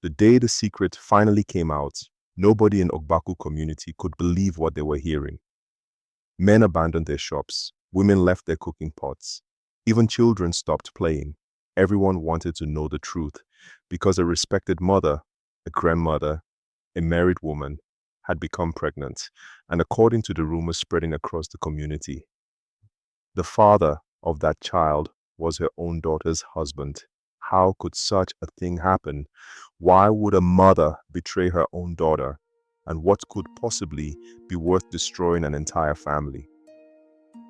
The day the secret finally came out, nobody in Ogbaku community could believe what they were hearing. Men abandoned their shops, women left their cooking pots, even children stopped playing. Everyone wanted to know the truth because a respected mother, a grandmother, a married woman, had become pregnant, and according to the rumors spreading across the community, the father of that child was her own daughter's husband. How could such a thing happen? Why would a mother betray her own daughter? And what could possibly be worth destroying an entire family?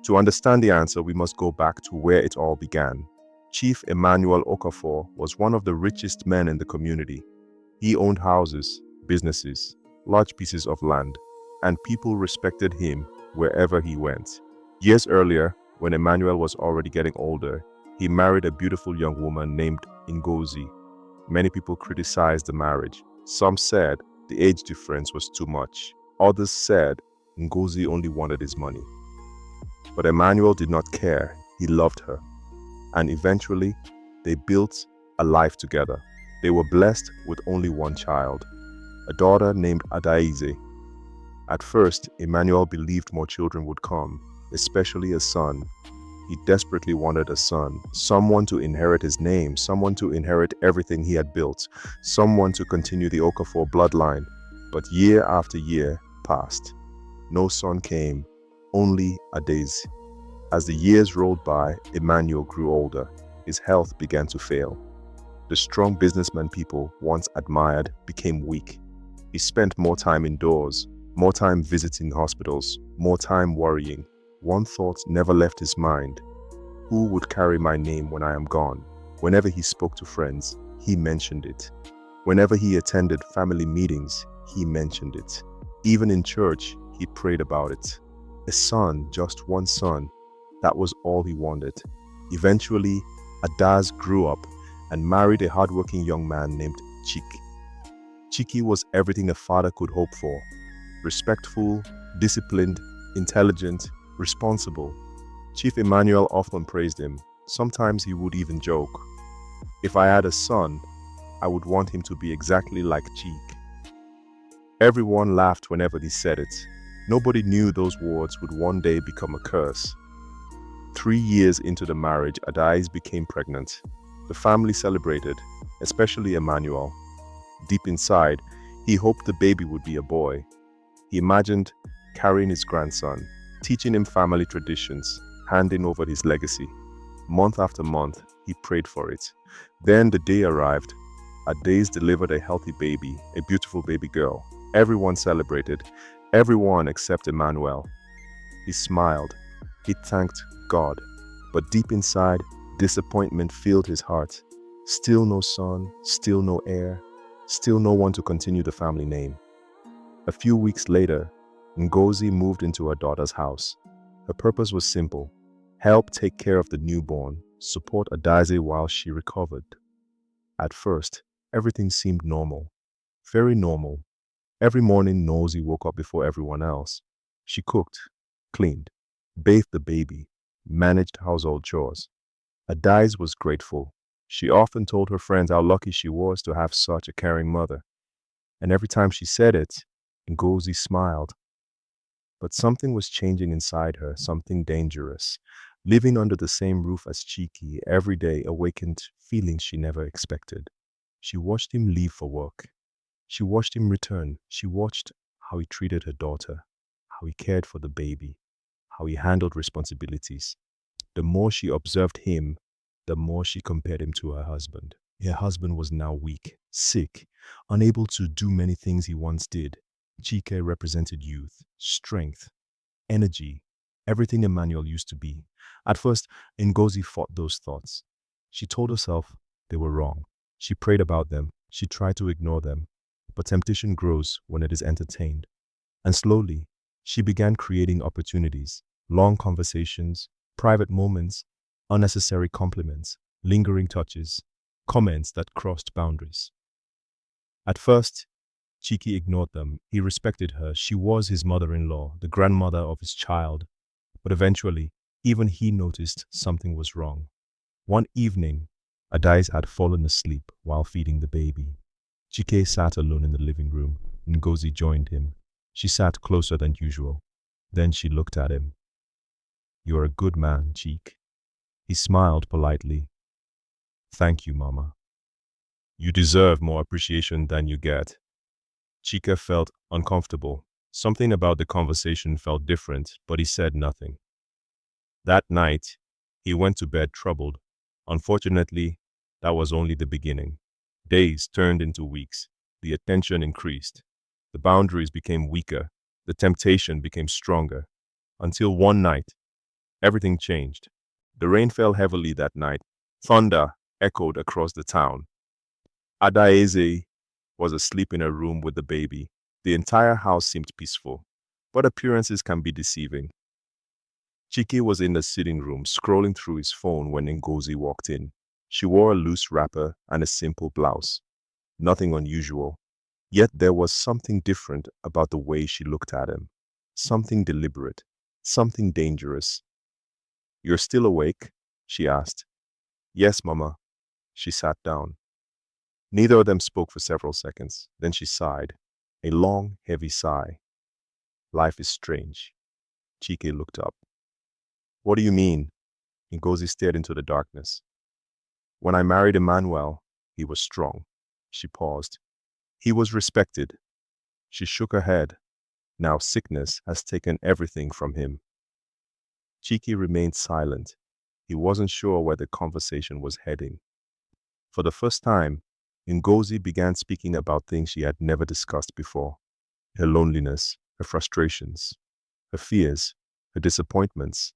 To understand the answer, we must go back to where it all began. Chief Emmanuel Okafor was one of the richest men in the community. He owned houses, businesses, large pieces of land, and people respected him wherever he went. Years earlier, when Emmanuel was already getting older, he married a beautiful young woman named Ngozi. Many people criticized the marriage. Some said the age difference was too much. Others said Ngozi only wanted his money. But Emmanuel did not care. He loved her. And eventually, they built a life together. They were blessed with only one child, a daughter named Adaize. At first, Emmanuel believed more children would come, especially a son. He desperately wanted a son, someone to inherit his name, someone to inherit everything he had built, someone to continue the Okafor bloodline. But year after year passed. No son came, only Adaize. As the years rolled by, Emmanuel grew older. His health began to fail. The strong businessman people once admired became weak. He spent more time indoors, more time visiting hospitals, more time worrying. One thought never left his mind. Who would carry my name when I am gone? Whenever he spoke to friends, he mentioned it. Whenever he attended family meetings, he mentioned it. Even in church, he prayed about it. A son, just one son. That was all he wanted. Eventually, Adaz grew up and married a hardworking young man named Chiki. Chiki was everything a father could hope for. Respectful, disciplined, intelligent, responsible. Chief Emmanuel often praised him. Sometimes he would even joke. If I had a son, I would want him to be exactly like Chik. Everyone laughed whenever he said it. Nobody knew those words would one day become a curse. 3 years into the marriage, Adaize became pregnant. The family celebrated, especially Emmanuel. Deep inside, he hoped the baby would be a boy. He imagined carrying his grandson, teaching him family traditions, handing over his legacy. Month after month, he prayed for it. Then the day arrived. Adaize delivered a healthy baby, a beautiful baby girl. Everyone celebrated, everyone except Emmanuel. He smiled. He thanked God. But deep inside, disappointment filled his heart. Still no son, still no heir, still no one to continue the family name. A few weeks later, Ngozi moved into her daughter's house. Her purpose was simple: help take care of the newborn, support Adaize while she recovered. At first, everything seemed normal, very normal. Every morning, Ngozi woke up before everyone else. She cooked, cleaned, bathed the baby, managed household chores. Adaize was grateful. She often told her friends how lucky she was to have such a caring mother. And every time she said it, Ngozi smiled. But something was changing inside her, something dangerous. Living under the same roof as Chiki every day awakened feelings she never expected. She watched him leave for work. She watched him return. She watched how he treated her daughter, how he cared for the baby, how he handled responsibilities. The more she observed him, the more she compared him to her husband. Her husband was now weak, sick, unable to do many things he once did. Chike represented youth, strength, energy, everything Emmanuel used to be. At first, Ngozi fought those thoughts. She told herself they were wrong. She prayed about them. She tried to ignore them. But temptation grows when it is entertained. And slowly, she began creating opportunities, long conversations, private moments, unnecessary compliments, lingering touches, comments that crossed boundaries. At first, Chiki ignored them. He respected her. She was his mother-in-law, the grandmother of his child. But eventually, even he noticed something was wrong. One evening, Adaize had fallen asleep while feeding the baby. Chike sat alone in the living room. Ngozi joined him. She sat closer than usual. Then she looked at him. "You're a good man, Chike." He smiled politely. "Thank you, Mama. You deserve more appreciation than you get." Chika felt uncomfortable. Something about the conversation felt different, but he said nothing. That night, he went to bed troubled. Unfortunately, that was only the beginning. Days turned into weeks. The attention increased. The boundaries became weaker. The temptation became stronger. Until one night, everything changed. The rain fell heavily that night. Thunder echoed across the town. Adaeze was asleep in her room with the baby. The entire house seemed peaceful, but appearances can be deceiving. Chike was in the sitting room scrolling through his phone when Ngozi walked in. She wore a loose wrapper and a simple blouse. Nothing unusual. Yet there was something different about the way she looked at him. Something deliberate. Something dangerous. "You're still awake?" she asked. "Yes, Mama." She sat down. Neither of them spoke for several seconds. Then she sighed. A long, heavy sigh. "Life is strange." Chike looked up. "What do you mean?" Ngozi stared into the darkness. "When I married Emmanuel, he was strong." She paused. "He was respected." She shook her head. "Now sickness has taken everything from him." Chike remained silent. He wasn't sure where the conversation was heading. For the first time, Ngozi began speaking about things she had never discussed before. Her loneliness, her frustrations, her fears, her disappointments.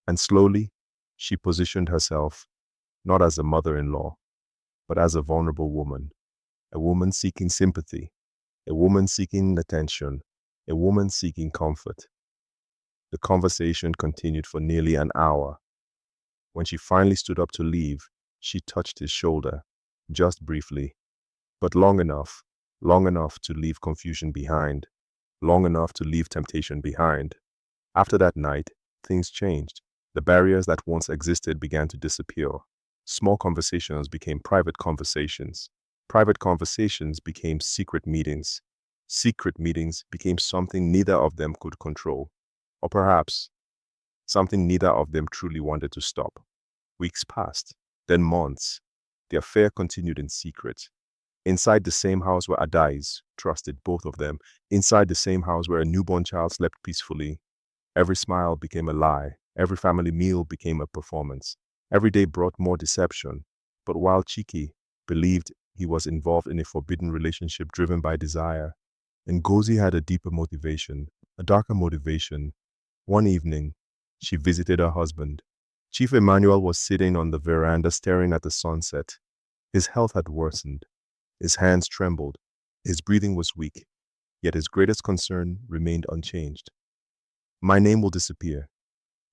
And slowly, she positioned herself not as a mother-in-law, but as a vulnerable woman. A woman seeking sympathy, a woman seeking attention, a woman seeking comfort. The conversation continued for nearly an hour. When she finally stood up to leave, she touched his shoulder, just briefly, but long enough to leave confusion behind, long enough to leave temptation behind. After that night, things changed. The barriers that once existed began to disappear. Small conversations became private conversations. Private conversations became secret meetings. Secret meetings became something neither of them could control. Or perhaps, something neither of them truly wanted to stop. Weeks passed, then months. The affair continued in secret. Inside the same house where Adais trusted both of them, inside the same house where a newborn child slept peacefully, every smile became a lie. Every family meal became a performance. Every day brought more deception. But while Chike believed he was involved in a forbidden relationship driven by desire, Ngozi had a deeper motivation, a darker motivation. One evening, she visited her husband. Chief Emmanuel was sitting on the veranda staring at the sunset. His health had worsened. His hands trembled. His breathing was weak. Yet his greatest concern remained unchanged. "My name will disappear."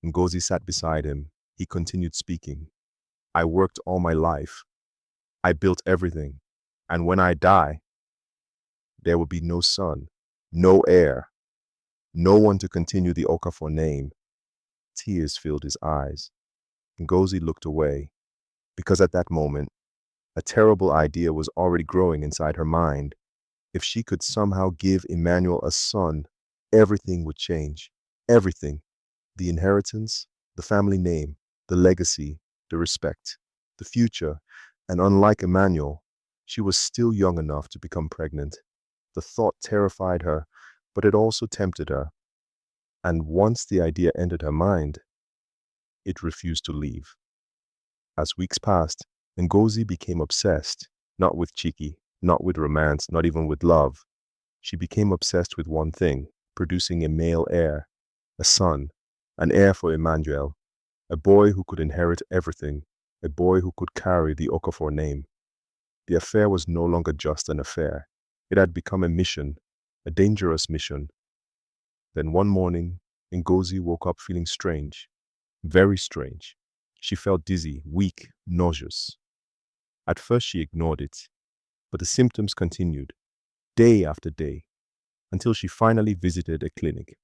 Ngozi sat beside him. He continued speaking. "I worked all my life. I built everything. And when I die, there will be no son, no heir, no one to continue the Okafor name." Tears filled his eyes. Ngozi looked away, because at that moment, a terrible idea was already growing inside her mind. If she could somehow give Emmanuel a son, everything would change. Everything. The inheritance, the family name, the legacy, the respect, the future. And unlike Emmanuel, she was still young enough to become pregnant. The thought terrified her, but it also tempted her. And once the idea entered her mind, it refused to leave. As weeks passed, Ngozi became obsessed, not with Chike, not with romance, not even with love. She became obsessed with one thing, producing a male heir, a son, an heir for Emmanuel, a boy who could inherit everything, a boy who could carry the Okafor name. The affair was no longer just an affair. It had become a mission, a dangerous mission. Then one morning, Ngozi woke up feeling strange, very strange. She felt dizzy, weak, nauseous. At first she ignored it, but the symptoms continued, day after day, until she finally visited a clinic.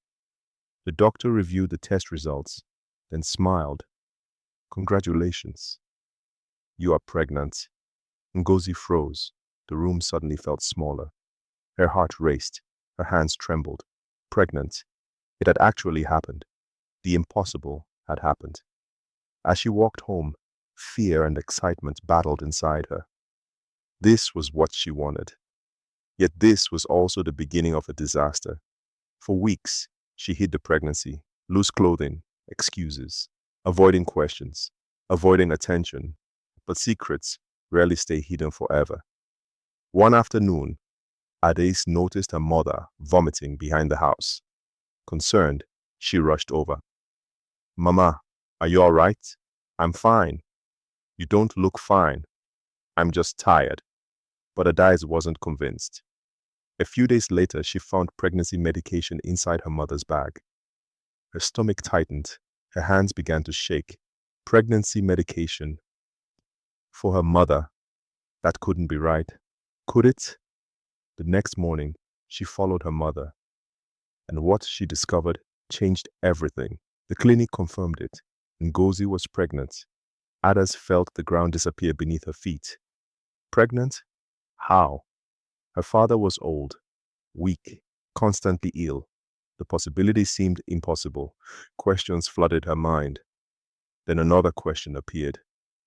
The doctor reviewed the test results, then smiled. "Congratulations. You are pregnant." Ngozi froze. The room suddenly felt smaller. Her heart raced. Her hands trembled. Pregnant. It had actually happened. The impossible had happened. As she walked home, fear and excitement battled inside her. This was what she wanted. Yet this was also the beginning of a disaster. For weeks, she hid the pregnancy, loose clothing, excuses, avoiding questions, avoiding attention. But secrets rarely stay hidden forever. One afternoon, Ades noticed her mother vomiting behind the house. Concerned, she rushed over. "Mama, are you all right?" "I'm fine." "You don't look fine." "I'm just tired." But Ades wasn't convinced. A few days later, she found pregnancy medication inside her mother's bag. Her stomach tightened. Her hands began to shake. Pregnancy medication. For her mother, that couldn't be right. Could it? The next morning, she followed her mother. And what she discovered changed everything. The clinic confirmed it. Ngozi was pregnant. Adas felt the ground disappear beneath her feet. Pregnant? How? Her father was old, weak, constantly ill. The possibility seemed impossible. Questions flooded her mind. Then another question appeared,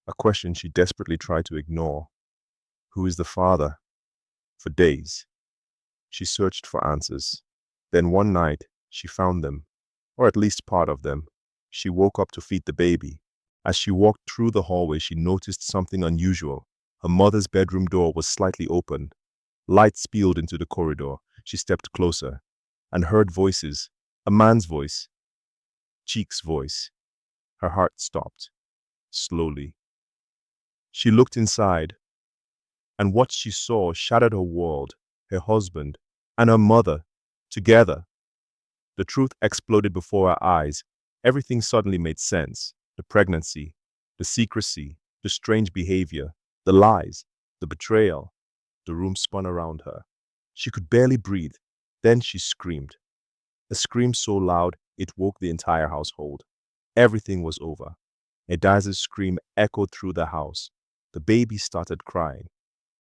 a question she desperately tried to ignore. Who is the father? For days, she searched for answers. Then one night, she found them, or at least part of them. She woke up to feed the baby. As she walked through the hallway, she noticed something unusual. Her mother's bedroom door was slightly open. Light spilled into the corridor. She stepped closer and heard voices. A man's voice. Cheek's voice. Her heart stopped. Slowly. She looked inside, and what she saw shattered her world. Her husband and her mother, together. The truth exploded before her eyes. Everything suddenly made sense. The pregnancy, the secrecy, the strange behavior, the lies, the betrayal. The room spun around her. She could barely breathe. Then she screamed. A scream so loud it woke the entire household. Everything was over. Edaz's scream echoed through the house. The baby started crying.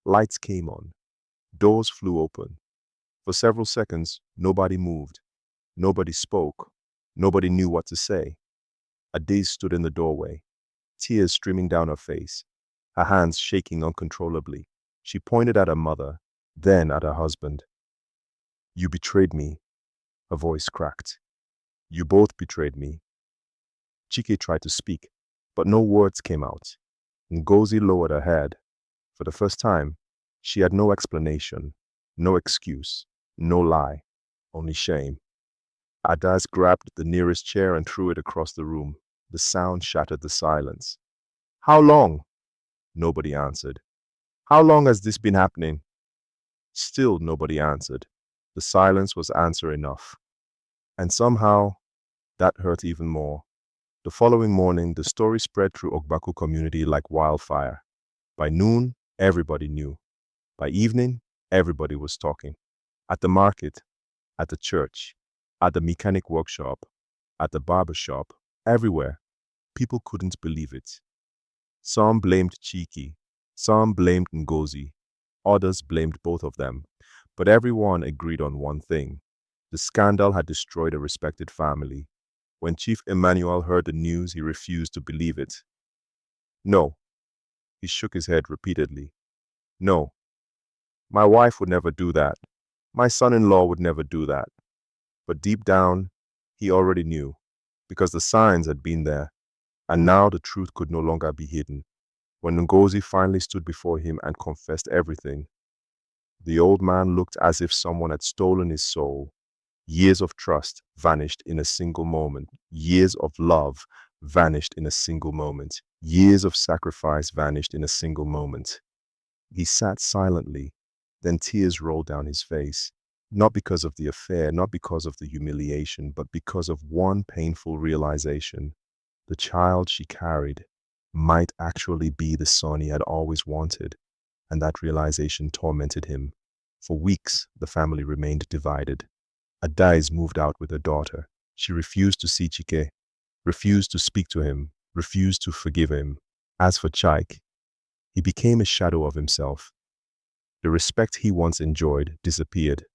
Lights came on. Doors flew open. For several seconds, nobody moved. Nobody spoke. Nobody knew what to say. Ades stood in the doorway, tears streaming down her face, her hands shaking uncontrollably. She pointed at her mother, then at her husband. "You betrayed me." Her voice cracked. "You both betrayed me." Chike tried to speak, but no words came out. Ngozi lowered her head. For the first time, she had no explanation, no excuse, no lie, only shame. Adas grabbed the nearest chair and threw it across the room. The sound shattered the silence. "How long?" Nobody answered. "How long has this been happening?" Still nobody answered. The silence was answer enough. And somehow, that hurt even more. The following morning, the story spread through Ogbaku community like wildfire. By noon, everybody knew. By evening, everybody was talking. At the market, at the church, at the mechanic workshop, at the barber shop, everywhere, people couldn't believe it. Some blamed Chiki, some blamed Ngozi, others blamed both of them. But everyone agreed on one thing. The scandal had destroyed a respected family. When Chief Emmanuel heard the news, he refused to believe it. "No." He shook his head repeatedly. "No. My wife would never do that. My son-in-law would never do that." But deep down, he already knew, because the signs had been there, and now the truth could no longer be hidden. When Ngozi finally stood before him and confessed everything, the old man looked as if someone had stolen his soul. Years of trust vanished in a single moment. Years of love vanished in a single moment. Years of sacrifice vanished in a single moment. He sat silently, then tears rolled down his face. Not because of the affair, not because of the humiliation, but because of one painful realization. The child she carried might actually be the son he had always wanted, and that realization tormented him. For weeks, the family remained divided. Adais moved out with her daughter. She refused to see Chike, refused to speak to him, refused to forgive him. As for Chaik, he became a shadow of himself. The respect he once enjoyed disappeared.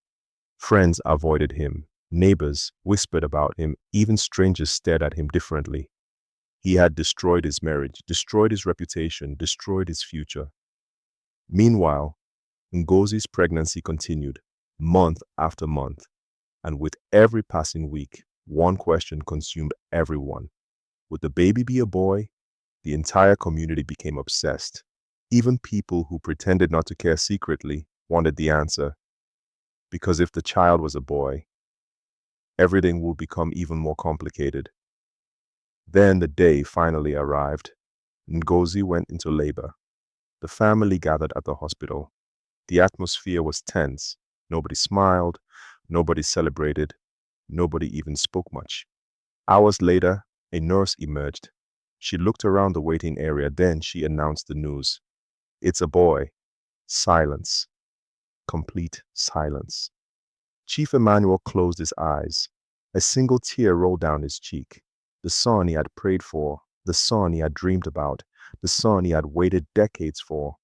Friends avoided him. Neighbors whispered about him. Even strangers stared at him differently. He had destroyed his marriage, destroyed his reputation, destroyed his future. Meanwhile, Ngozi's pregnancy continued, month after month, and with every passing week, one question consumed everyone. Would the baby be a boy? The entire community became obsessed. Even people who pretended not to care secretly wanted the answer. Because if the child was a boy, everything would become even more complicated. Then the day finally arrived. Ngozi went into labor. The family gathered at the hospital. The atmosphere was tense. Nobody smiled. Nobody celebrated. Nobody even spoke much. Hours later, a nurse emerged. She looked around the waiting area. Then she announced the news. It's a boy. Silence. Complete silence. Chief Emmanuel closed his eyes. A single tear rolled down his cheek. The son he had prayed for, the son he had dreamed about, the son he had waited decades for,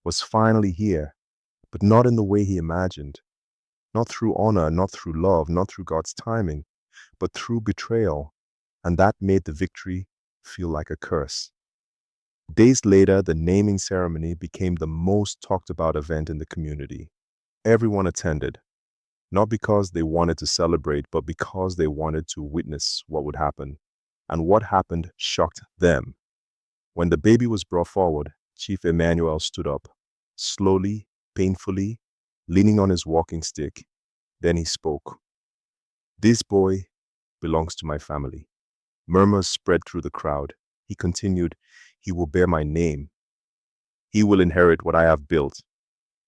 was finally here, but not in the way he imagined. Not through honor, not through love, not through God's timing, but through betrayal. And that made the victory feel like a curse. Days later, the naming ceremony became the most talked about event in the community. Everyone attended, not because they wanted to celebrate, but because they wanted to witness what would happen. And what happened shocked them. When the baby was brought forward, Chief Emmanuel stood up, slowly, painfully, leaning on his walking stick. Then he spoke. This boy belongs to my family. Murmurs spread through the crowd. He continued, he will bear my name. He will inherit what I have built.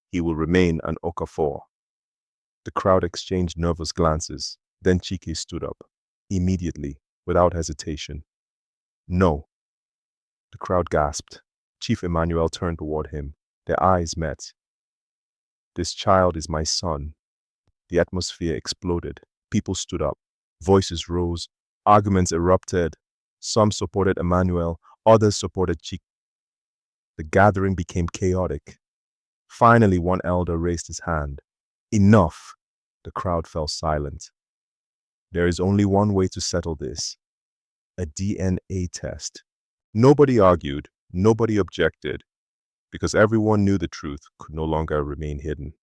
He will remain an Okafor. The crowd exchanged nervous glances. Then Chike stood up, immediately, without hesitation. No. The crowd gasped. Chief Emmanuel turned toward him. Their eyes met. This child is my son. The atmosphere exploded. People stood up. Voices rose. Arguments erupted. Some supported Emmanuel. Others supported Chike. The gathering became chaotic. Finally, one elder raised his hand. Enough! The crowd fell silent. There is only one way to settle this. A DNA test. Nobody argued. Nobody objected. Because everyone knew the truth could no longer remain hidden.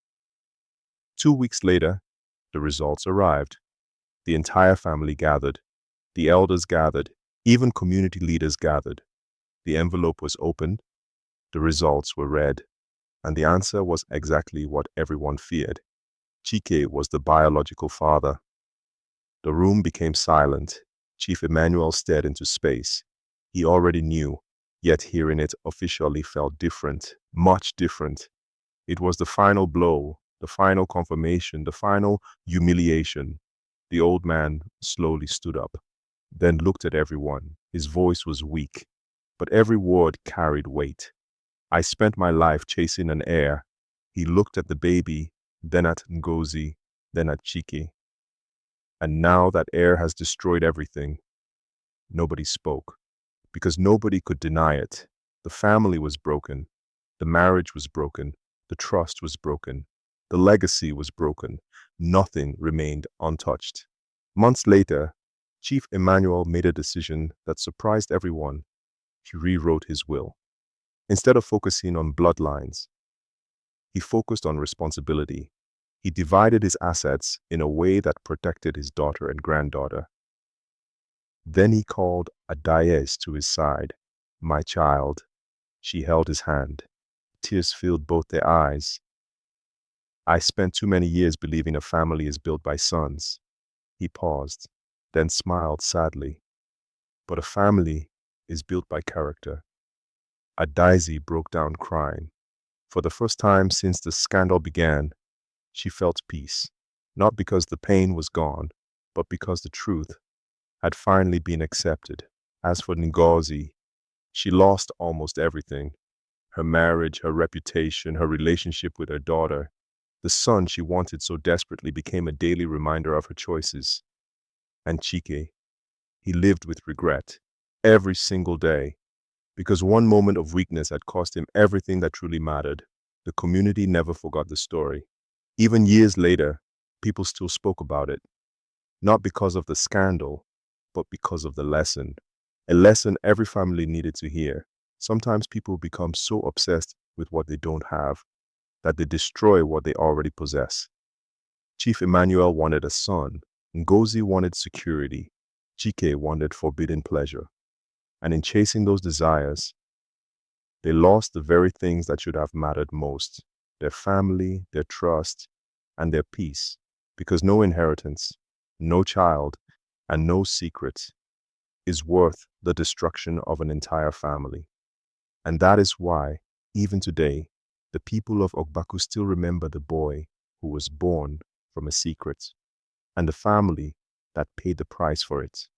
2 weeks later, the results arrived. The entire family gathered. The elders gathered. Even community leaders gathered. The envelope was opened. The results were read. And the answer was exactly what everyone feared. Chike was the biological father. The room became silent. Chief Emmanuel stared into space. He already knew, yet hearing it officially felt different, much different. It was the final blow, the final confirmation, the final humiliation. The old man slowly stood up, then looked at everyone. His voice was weak, but every word carried weight. I spent my life chasing an heir. He looked at the baby, then at Ngozi, then at Chike. And now that heir has destroyed everything. Nobody spoke, because nobody could deny it. The family was broken. The marriage was broken. The trust was broken. The legacy was broken. Nothing remained untouched. Months later, Chief Emmanuel made a decision that surprised everyone. He rewrote his will. Instead of focusing on bloodlines, he focused on responsibility. He divided his assets in a way that protected his daughter and granddaughter. Then he called Adayes to his side. My child. She held his hand. Tears filled both their eyes. I spent too many years believing a family is built by sons. He paused, then smiled sadly. But a family is built by character. Adayes broke down crying. For the first time since the scandal began, she felt peace. Not because the pain was gone, but because the truth had finally been accepted. As for Ngozi, she lost almost everything. Her marriage, her reputation, her relationship with her daughter. The son she wanted so desperately became a daily reminder of her choices. And Chike, he lived with regret every single day, because one moment of weakness had cost him everything that truly mattered. The community never forgot the story. Even years later, people still spoke about it, not because of the scandal, but because of the lesson. A lesson every family needed to hear. Sometimes people become so obsessed with what they don't have that they destroy what they already possess. Chief Emmanuel wanted a son, Ngozi wanted security, Chike wanted forbidden pleasure. And in chasing those desires, they lost the very things that should have mattered most: their family, their trust, and their peace. Because no inheritance, no child, and no secret is worth the destruction of an entire family. And that is why, even today, the people of Ogbaku still remember the boy who was born from a secret and the family that paid the price for it.